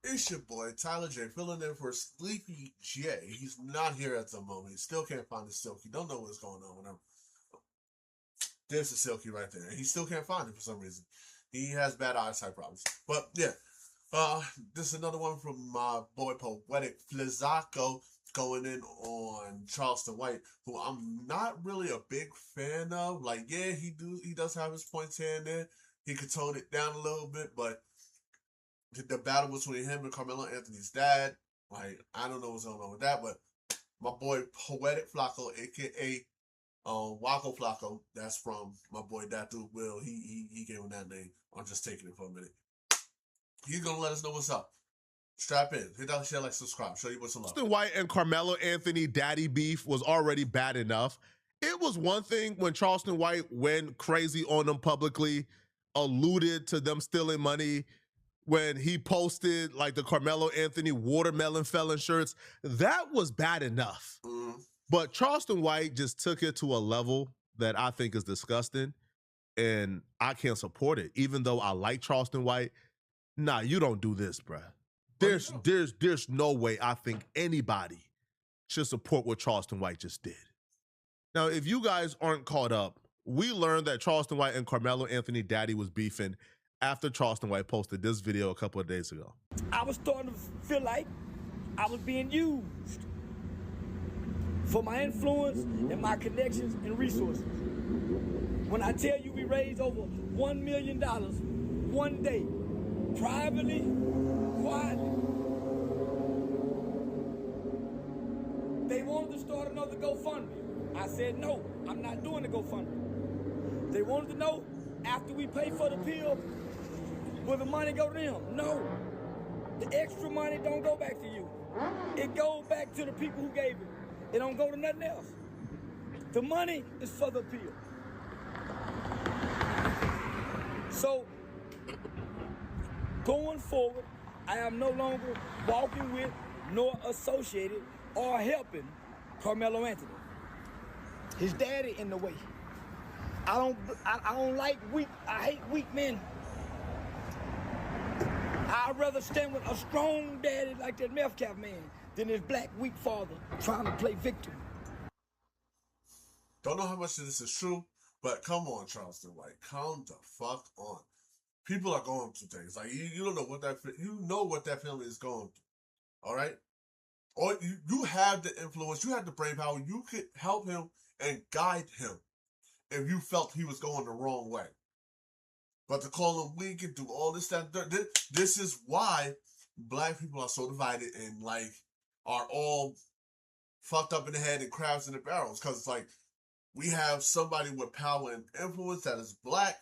It's your boy Tyler J, filling in for Sleepy J. He's not here at the moment. He still can't find his Silky. Don't know what's going on with him. There's the Silky right there. He still can't find it for some reason. He has bad eyesight problems. But yeah, this is another one from my boy Poetic Flizzaco going in on Charleston White, who I'm not really a big fan of. Like, yeah, he does have his points here and there. He could tone it down a little bit, but the battle between him and Carmelo Anthony's dad, like, I don't know what's going on with that, but my boy Poetic Flacco, aka Waco Flacco, that's from my boy Datu Will. He gave him that name. I'm just taking it for a minute. He's gonna let us know what's up. Strap in, hit that share, like, subscribe, show you what's up. Charleston White and Carmelo Anthony daddy beef was already bad enough. It was one thing when Charleston White went crazy on them publicly, alluded to them stealing money, when he posted like the Carmelo Anthony watermelon felon shirts. That was bad enough. But Charleston White just took it to a level that I think is disgusting, and I can't support it. Even though I like Charleston White, nah, you don't do this, bruh. There's no way I think anybody should support what Charleston White just did. Now, if you guys aren't caught up, we learned that Charleston White and Carmelo Anthony daddy was beefing after Charleston White posted this video a couple of days ago. I was starting to feel like I was being used for my influence and my connections and resources. When I tell you we raised over $1 million one day, privately, quietly. They wanted to start another GoFundMe. I said, no, I'm not doing the GoFundMe. They wanted to know, after we pay for the pill, will the money go to them? No. The extra money don't go back to you. It goes back to the people who gave it. It don't go to nothing else. The money is for the pill. So, going forward, I am no longer walking with, nor associated, or helping Carmelo Anthony. His daddy in the way. I don't like weak, I hate weak men. I'd rather stand with a strong daddy like that meth cap man than his black weak father trying to play victim. Don't know how much of this is true, but come on, Charleston White, calm the fuck on. People are going through things. Like, you don't know what that family is going through. All right? Or you have the influence, you have the brain power, you could help him and guide him if you felt he was going the wrong way. But to call him weak and do all this, that, this is why black people are so divided and, like, are all fucked up in the head and crabs in the barrels. Because it's like, we have somebody with power and influence that is black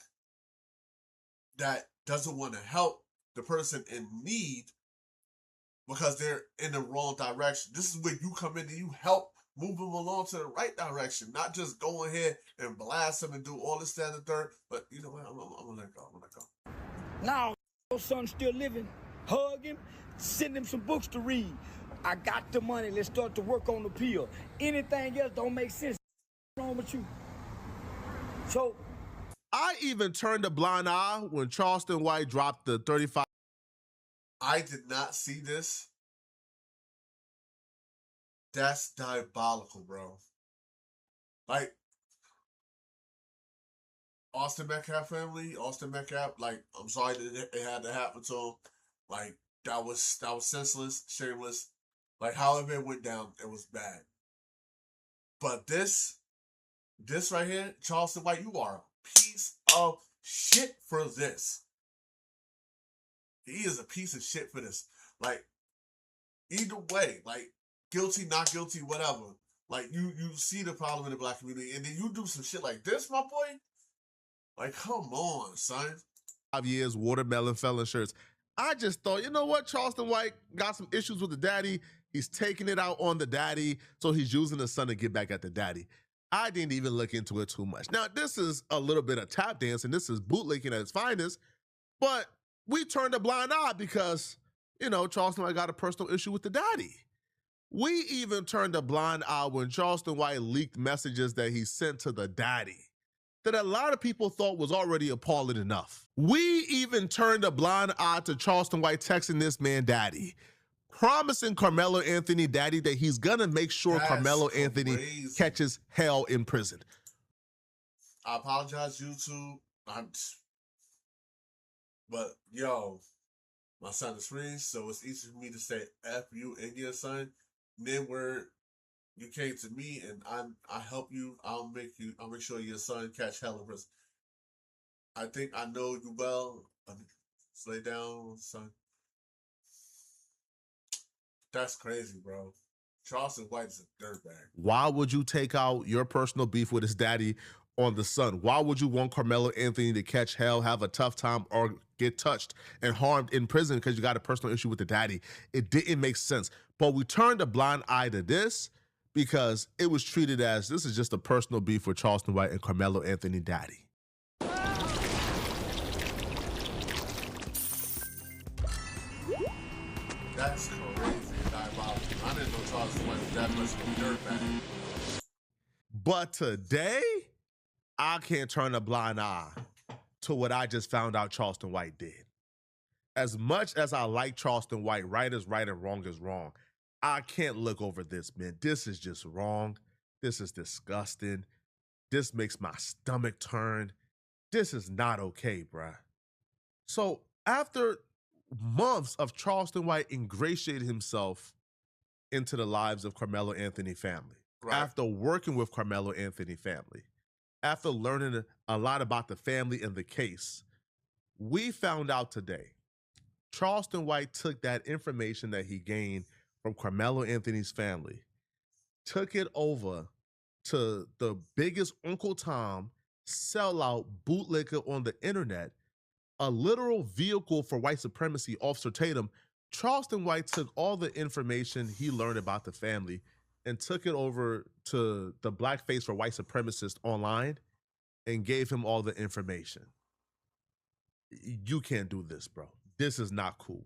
that doesn't want to help the person in need because they're in the wrong direction. This is where you come in and you help move them along to the right direction, not just go ahead and blast them and do all this, that, and the third. But you know what? I'm gonna let go. Now, your son's still living. Hug him, send him some books to read. I got the money. Let's start to work on the pill. Anything else don't make sense. What's wrong with you? So, I even turned a blind eye when Charleston White dropped the 35. I did not see this. That's diabolical, bro. Like, Austin Metcalf family, like, I'm sorry that it had to happen to him. Like, that was senseless, shameless. Like, however it went down, it was bad. But this right here, Charleston White, you are a piece of shit for this. He is a piece of shit for this. Like, either way, like, guilty, not guilty, whatever. Like, you see the problem in the black community, and then you do some shit like this, my boy? Like, come on, son. 5 years, watermelon felon shirts. I just thought, you know what? Charleston White got some issues with the daddy. He's taking it out on the daddy, so he's using the son to get back at the daddy. I didn't even look into it too much. Now, this is a little bit of tap dancing. This is bootlicking at its finest, but we turned a blind eye because, you know, Charleston White got a personal issue with the daddy. We even turned a blind eye when Charleston White leaked messages that he sent to the daddy that a lot of people thought was already appalling enough. We even turned a blind eye to Charleston White texting this man daddy, promising Carmelo Anthony daddy that he's gonna make sure That's Carmelo Anthony crazy. catches hell in prison. I apologize, YouTube. But yo, my son is free, so it's easy for me to say F you and your son. And then where you came to me and I help you, I'll make sure your son catch hell in prison. I think I know you well. Lay down, son. That's crazy, bro. Charleston White is a dirtbag. Why would you take out your personal beef with his daddy on the son? Why would you want Carmelo Anthony to catch hell, have a tough time, or get touched and harmed in prison because you got a personal issue with the daddy? It didn't make sense. But we turned a blind eye to this because it was treated as this is just a personal beef with Charleston White and Carmelo Anthony daddy. That's crazy, diabolical. I didn't know Charleston White was that much of a dirtbag. But today, I can't turn a blind eye to what I just found out Charleston White did. As much as I like Charleston White, right is right and wrong is wrong, I can't look over this, man. This is just wrong. This is disgusting. This makes my stomach turn. This is not okay, bruh. So after months of Charleston White ingratiating himself into the lives of Carmelo Anthony family, Right. after working with Carmelo Anthony family, after learning a lot about the family and the case, we found out today Charleston White took that information that he gained from Carmelo Anthony's family, took it over to the biggest Uncle Tom sellout bootlegger on the internet, a literal vehicle for white supremacy, Officer Tatum. Charleston White took all the information he learned about the family and took it over to the blackface for white supremacist online and gave him all the information. You can't do this, bro. This is not cool.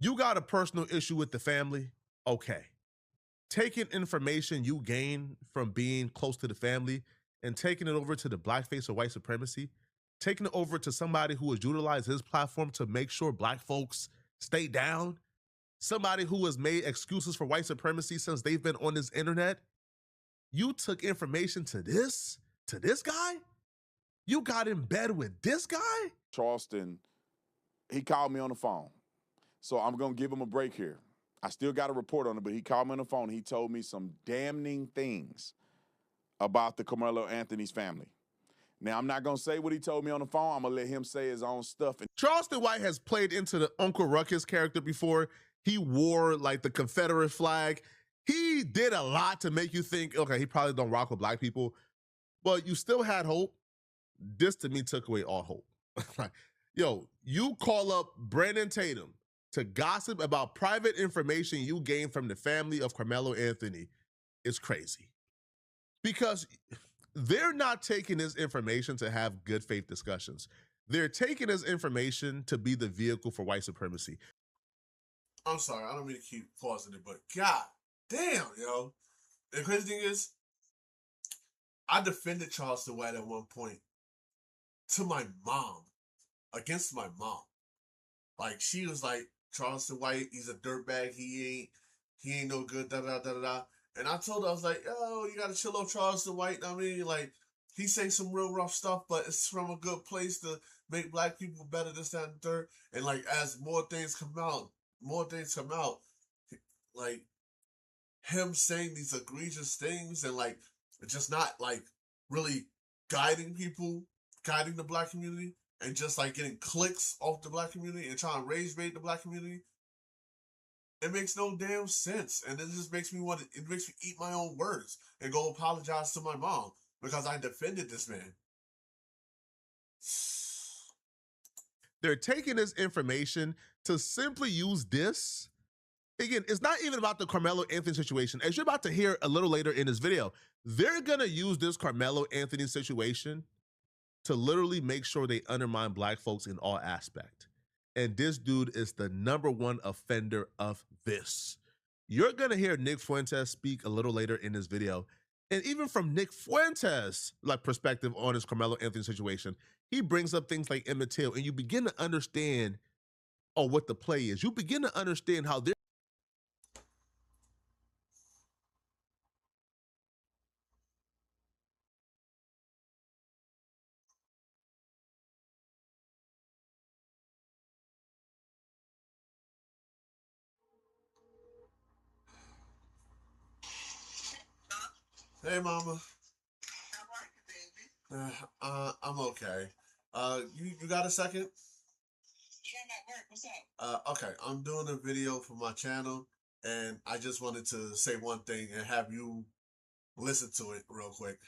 You got a personal issue with the family? Okay. Taking information you gain from being close to the family and taking it over to the blackface or white supremacy, taking it over to somebody who has utilized his platform to make sure black folks stay down, somebody who has made excuses for white supremacy since they've been on this internet. You took information to this guy? You got in bed with this guy? Charleston, he called me on the phone. So I'm going to give him a break here. I still got a report on it, but he called me on the phone. He told me some damning things about the Carmelo Anthony's family. Now, I'm not going to say what he told me on the phone. I'm going to let him say his own stuff. Charleston White has played into the Uncle Ruckus character before. He wore like the Confederate flag. He did a lot to make you think, okay, he probably don't rock with black people, but you still had hope. This to me took away all hope. Yo, you call up Brandon Tatum to gossip about private information you gained from the family of Carmelo Anthony. It's crazy. Because they're not taking this information to have good faith discussions. They're taking this information to be the vehicle for white supremacy. I'm sorry, I don't mean to keep pausing it, but god damn, yo. The crazy thing is, I defended Charleston White at one point to my mom, against my mom. Like, she was like, Charleston White, he's a dirtbag, he ain't no good, da-da-da-da-da. And I told her, I was like, yo, you gotta chill out Charleston White. I mean, like, he say some real rough stuff, but it's from a good place to make black people better, this, that, and third. And, like, as more things come out, like, him saying these egregious things and, like, just not, like, really guiding people, guiding the black community, and just, like, getting clicks off the black community and trying to rage bait the black community. It makes no damn sense. And it just makes me it makes me eat my own words and go apologize to my mom because I defended this man. They're taking this information to simply use this. Again, it's not even about the Carmelo Anthony situation. As you're about to hear a little later in this video, they're going to use this Carmelo Anthony situation to literally make sure they undermine black folks in all aspects. And this dude is the #1 offender of this. You're going to hear Nick Fuentes speak a little later in this video. And even from Nick Fuentes' like perspective on his Carmelo Anthony situation, he brings up things like Emmett Till, and you begin to understand what the play is. You begin to understand how they're. Hey, mama. I'm okay. You got a second? Yeah, I'm at work. What's up? Okay. I'm doing a video for my channel, and I just wanted to say one thing and have you listen to it real quick.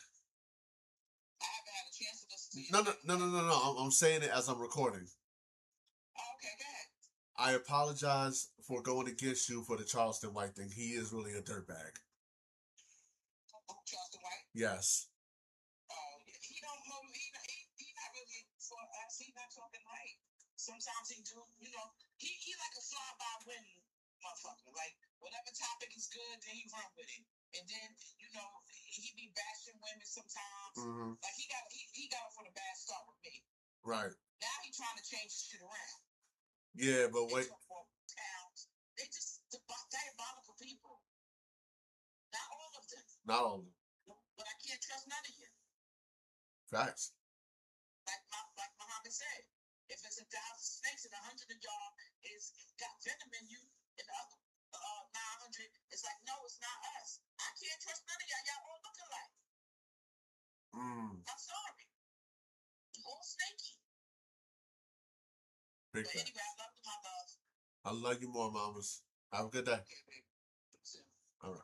I haven't had a chance to listen to you. No. I'm saying it as I'm recording. Oh, okay, go ahead. I apologize for going against you for the Charleston White thing. He is really a dirtbag. Oh, Charleston White? Yes. Oh, he don't know. He not really for us. He not talking right. Sometimes he do. You know, he like a fly by wind motherfucker. Like whatever topic is good, then he run with it. And then you know he be bashing women sometimes. Mm-hmm. Like he got it from a bad start with me. Right. Now he trying to change his shit around. Yeah, but wait. They just diabolical people. Not all of them. Not all of them. But I can't trust none of you. Facts. Like Muhammad said, if it's 1,000 snakes and 100 of y'all is got venom in you, and the other 900, it's like, no, it's not us. I can't trust none of y'all. Y'all all look alike. I'm sorry. All snaky. Big But fact. anyway, I love my love. I love you more, mamas. Have a good day. Okay, baby. All right.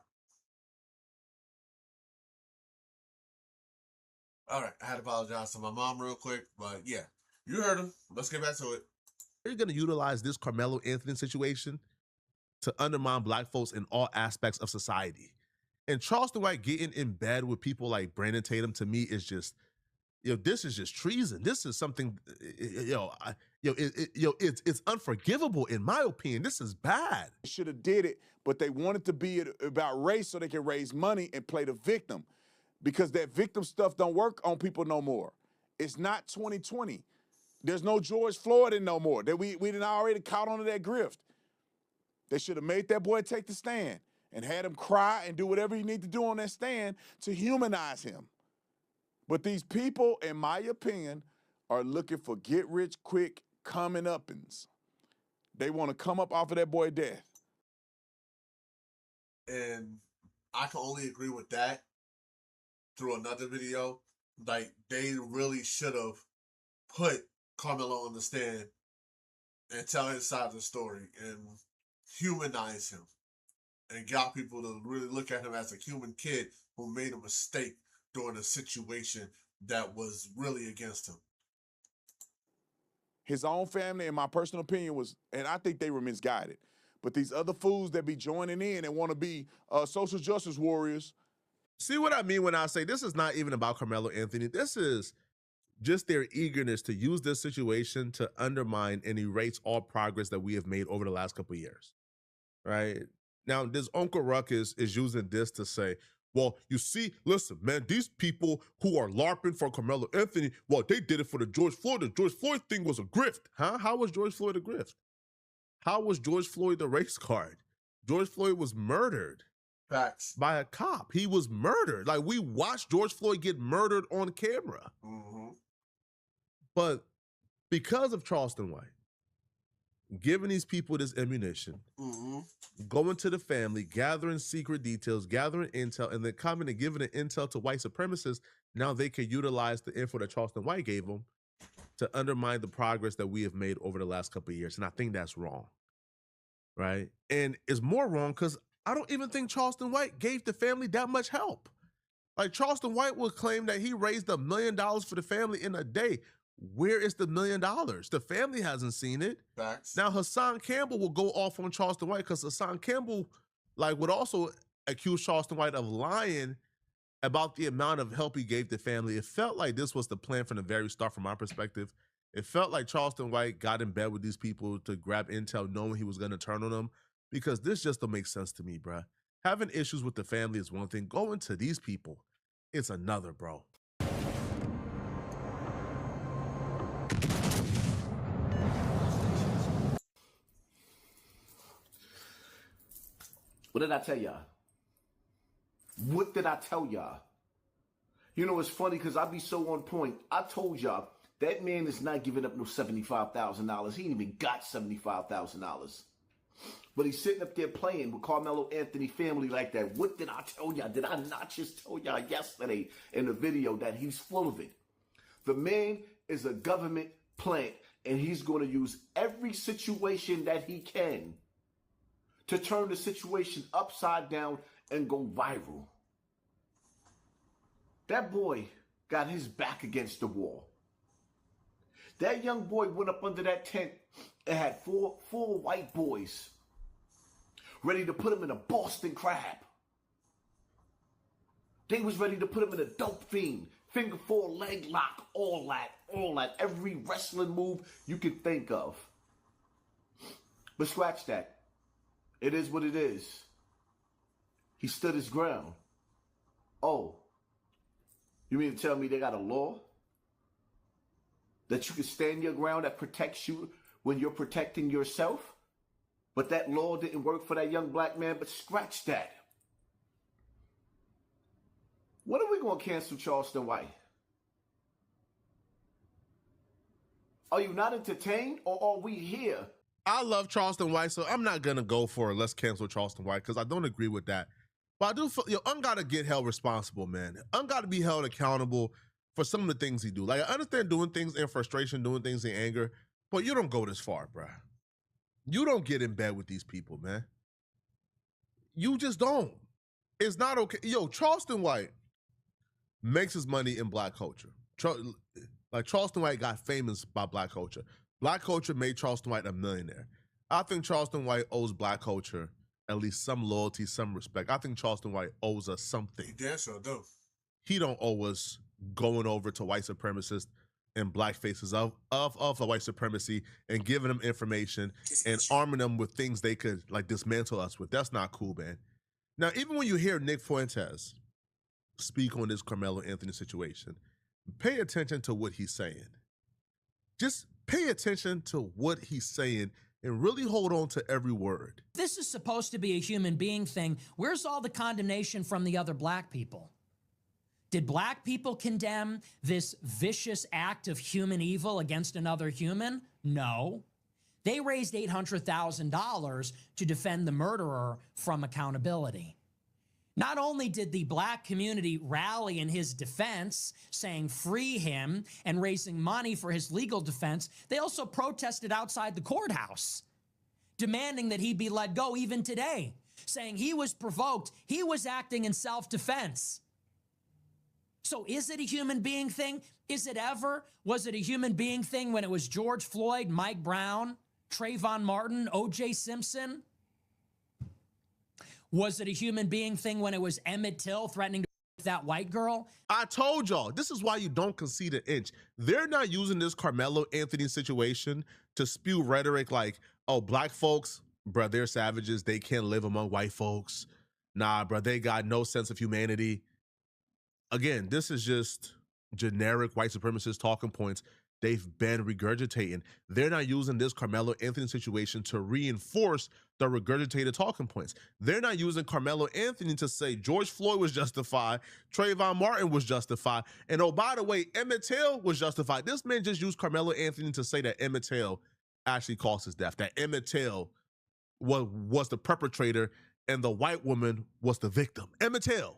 All right. I had to apologize to my mom real quick, but yeah, you heard him. Let's get back to it. They're going to utilize this Carmelo Anthony situation to undermine black folks in all aspects of society. And Charleston White getting in bed with people like Brandon Tatum, to me, is just, this is just treason. This is something, it's unforgivable in my opinion. This is bad. They should have did it, but they wanted to be about race so they can raise money and play the victim, because that victim stuff don't work on people no more. It's not 2020. There's no George Floyd in no more. That we done already caught onto that grift. They should have made that boy take the stand and had him cry and do whatever he need to do on that stand to humanize him. But these people, in my opinion, are looking for get-rich-quick coming-uppins. They want to come up off of that boy's death. And I can only agree with that through another video. Like, they really should have put Carmelo on the stand and tell his side of the story and humanize him and got people to really look at him as a human kid who made a mistake during a situation that was really against him. His own family, in my personal opinion, was, and I think they were misguided. But these other fools that be joining in and want to be social justice warriors. See what I mean when I say this is not even about Carmelo Anthony. This is just their eagerness to use this situation to undermine and erase all progress that we have made over the last couple of years, right? Now, this Uncle Ruckus is using this to say, well, you see, listen, man, these people who are LARPing for Carmelo Anthony, well, they did it for the George Floyd. The George Floyd thing was a grift. Huh? How was George Floyd a grift? How was George Floyd the race card? George Floyd was murdered. Facts. By a cop. He was murdered. Like, we watched George Floyd get murdered on camera. Mm-hmm. But because of Charleston White, giving these people this ammunition, going to the family, gathering secret details, gathering intel, and then coming and giving the intel to white supremacists, now they can utilize the info that Charleston White gave them to undermine the progress that we have made over the last couple of years. And I think that's wrong, right? And it's more wrong because I don't even think Charleston White gave the family that much help. Like, Charleston White will claim that he raised $1 million for the family in a day. Where is the $1 million? The family hasn't seen it. Facts. Now, Hassan Campbell will go off on Charleston White because Hassan Campbell, would also accuse Charleston White of lying about the amount of help he gave the family. It felt like this was the plan from the very start from my perspective. It felt like Charleston White got in bed with these people to grab intel knowing he was going to turn on them, because this just don't make sense to me, bruh. Having issues with the family is one thing. Going to these people it's another, bro. What did I tell y'all? What did I tell y'all? You know, it's funny because I be so on point. I told y'all that man is not giving up no $75,000. He ain't even got $75,000. But he's sitting up there playing with Carmelo Anthony family like that. What did I tell y'all? Did I not just tell y'all yesterday in the video that he's full of it? The man is a government plant, and he's going to use every situation that he can to turn the situation upside down and go viral. That boy got his back against the wall. That young boy went up under that tent and had four white boys ready to put him in a Boston Crab. They was ready to put him in a dope fiend, finger four, leg lock, all that, every wrestling move you could think of. But scratch that. It is what it is. He stood his ground. Oh, you mean to tell me they got a law that you can stand your ground that protects you when you're protecting yourself? But that law didn't work for that young black man, but scratch that. When are we going to cancel Charelston White? Are you not entertained, or are we here? I love Charelston White, so I'm not gonna go for let's cancel Charelston White because I don't agree with that. But I do feel gotta get held responsible, man. Gotta be held accountable for some of the things he do. Like, I understand doing things in frustration, doing things in anger, but you don't go this far, bruh. You don't get in bed with these people, man. You just don't. It's not okay. Charelston White makes his money in black culture. Like, Charelston White got famous by black culture. Black culture made Charelston White a millionaire. I think Charelston White owes black culture at least some loyalty, some respect. I think Charelston White owes us something. He damn sure do. He don't owe us going over to white supremacists and black faces of the white supremacy and giving them information and arming them with things they could like dismantle us with. That's not cool, man. Now, even when you hear Nick Fuentes speak on this Carmelo Anthony situation, pay attention to what he's saying. Just pay attention to what he's saying and really hold on to every word. This is supposed to be a human being thing. Where's all the condemnation from the other black people? Did black people condemn this vicious act of human evil against another human? No. They raised $800,000 to defend the murderer from accountability. Not only did the black community rally in his defense, saying free him and raising money for his legal defense, they also protested outside the courthouse, demanding that he be let go even today, saying he was provoked, he was acting in self-defense. So is it a human being thing? Is it ever? Was it a human being thing when it was George Floyd, Mike Brown, Trayvon Martin, O.J. Simpson? Was it a human being thing when it was Emmett Till threatening to that white girl? I told y'all, this is why you don't concede an inch. They're not using this Carmelo Anthony situation to spew rhetoric like, oh, black folks, bruh, they're savages. They can't live among white folks. Nah, bruh, they got no sense of humanity. Again, this is just generic white supremacist talking points they've been regurgitating. They're not using this Carmelo Anthony situation to reinforce the regurgitated talking points. They're not using Carmelo Anthony to say George Floyd was justified, Trayvon Martin was justified, and oh, by the way, Emmett Till was justified. This man just used Carmelo Anthony to say that Emmett Till actually caused his death, that Emmett Till was the perpetrator and the white woman was the victim. Emmett Till.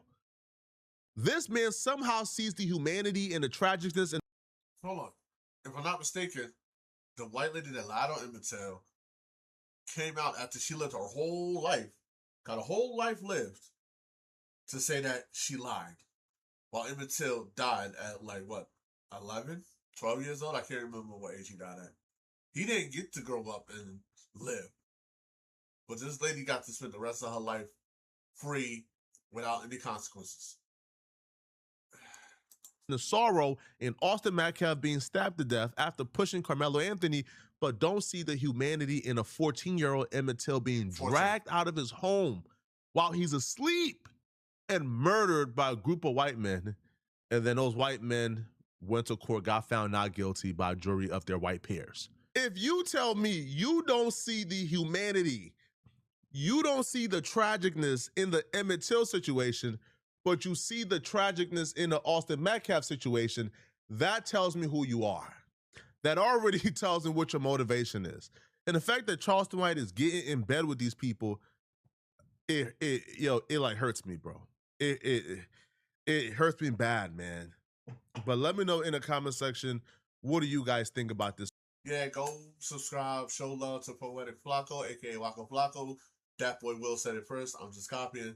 This man somehow sees the humanity and the tragicness. And hold on. If I'm not mistaken, the white lady that lied on Emmett Till came out after she lived her whole life, got a whole life lived, to say that she lied. While Emmett Till died at like, what, 11, 12 years old? I can't remember what age he died at. He didn't get to grow up and live. But this lady got to spend the rest of her life free without any consequences. The sorrow in Austin Metcalf being stabbed to death after pushing Carmelo Anthony, but don't see the humanity in a 14-year-old Emmett Till being dragged out of his home while he's asleep and murdered by a group of white men. And then those white men went to court, got found not guilty by a jury of their white peers. If you tell me you don't see the humanity, you don't see the tragicness in the Emmett Till situation, but you see the tragicness in the Austin Metcalf situation, that tells me who you are. That already tells me what your motivation is. And the fact that Charleston White is getting in bed with these people, it like hurts me, bro. It hurts me bad, man. But let me know in the comment section, what do you guys think about this? Yeah, go subscribe, show love to Poetic Flacco, aka Waka Flacco. That boy Will said it first. I'm just copying.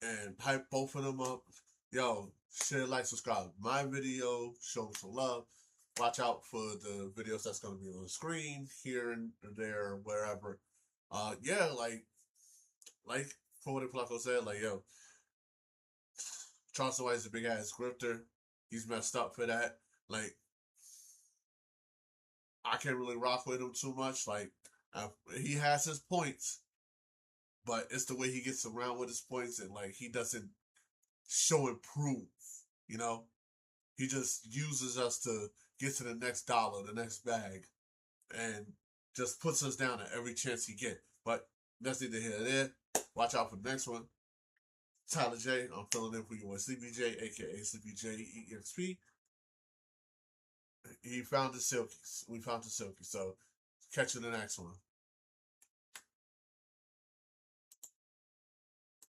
And hype both of them up. Yo, share, like, subscribe. My video, show some love. Watch out for the videos that's going to be on the screen, here and there, wherever. Yeah, like Poetic Flacco said, like, yo, Charleston White is a big ass grifter. He's messed up for that. Like, I can't really rock with him too much. Like, he has his points, but it's the way he gets around with his points, and like he doesn't show and prove. You know, he just uses us to get to the next dollar, the next bag, and just puts us down at every chance he get. But that's neither here nor there. Watch out for the next one. Tyler J, I'm filling in for you on Sleepy J, aka Sleepy J EXP. He found the Silkies. We found the Silkies. So catch you in the next one.